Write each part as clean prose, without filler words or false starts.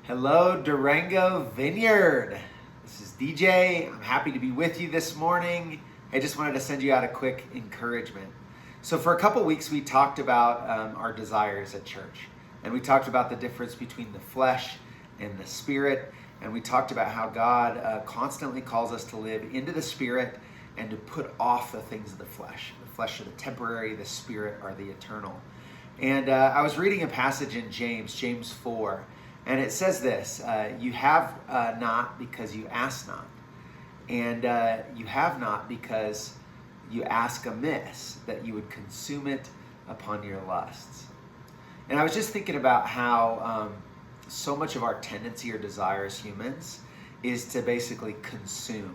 Hello, Durango Vineyard. This is DJ. I'm happy to be with you this morning. I just wanted to send you out a quick encouragement. So for a couple weeks, we talked about our desires at church. And we talked about the difference between the flesh and the spirit. And we talked about how God constantly calls us to live into the spirit and to put off the things of the flesh. The flesh are the temporary, the spirit are the eternal. And I was reading a passage in James 4. And it says this, you have not because you ask not. And you have not because you ask amiss, that you would consume it upon your lusts. And I was just thinking about how so much of our tendency or desire as humans is to basically consume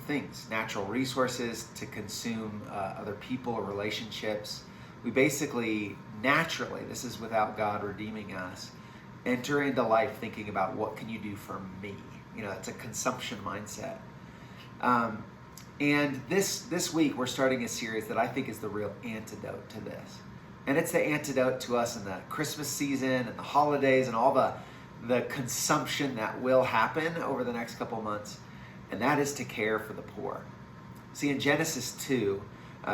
things, natural resources, to consume other people or relationships. We basically naturally, this is without God redeeming us, enter into life thinking about what can you do for me? It's a consumption mindset. And this week we're starting a series that I think is the real antidote to this. And it's the antidote to us in the Christmas season and the holidays and all the consumption that will happen over the next couple months. And that is to care for the poor. See, in Genesis 2,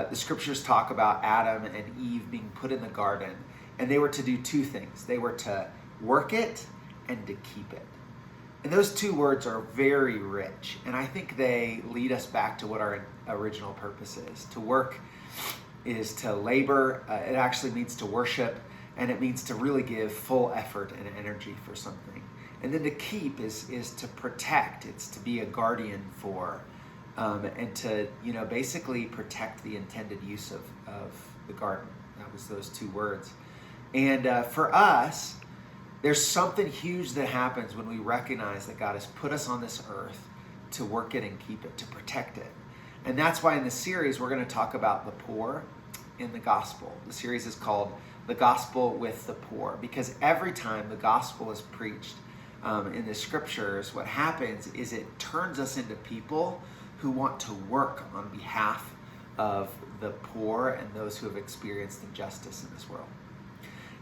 the scriptures talk about Adam and Eve being put in the garden, and they were to do two things. They were to work it and to keep it. And those two words are very rich, and I think they lead us back to what our original purpose is. To work is to labor. It actually means to worship, and it means to really give full effort and energy for something. And then to keep is to protect. It's to be a guardian for. And to, basically protect the intended use of the garden. That was those two words. And for us, there's something huge that happens when we recognize that God has put us on this earth to work it and keep it, to protect it. And that's why in this series, we're going to talk about the poor in the gospel. The series is called The Gospel with the Poor, because every time the gospel is preached in the scriptures, what happens is it turns us into people who want to work on behalf of the poor and those who have experienced injustice in this world.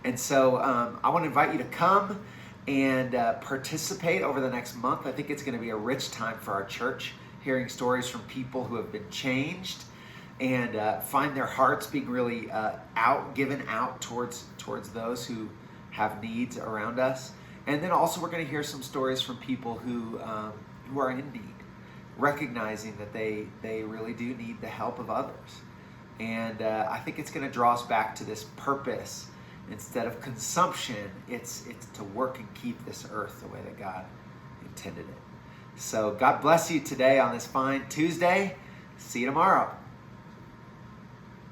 And so I want to invite you to come and participate over the next month. I think it's going to be a rich time for our church, hearing stories from people who have been changed and find their hearts being really given out towards those who have needs around us. And then also we're going to hear some stories from people who are in need, recognizing that they really do need the help of others. And I think it's going to draw us back to this purpose. Instead of consumption, it's to work and keep this earth the way that God intended it. So God bless you today on this fine Tuesday. See you tomorrow.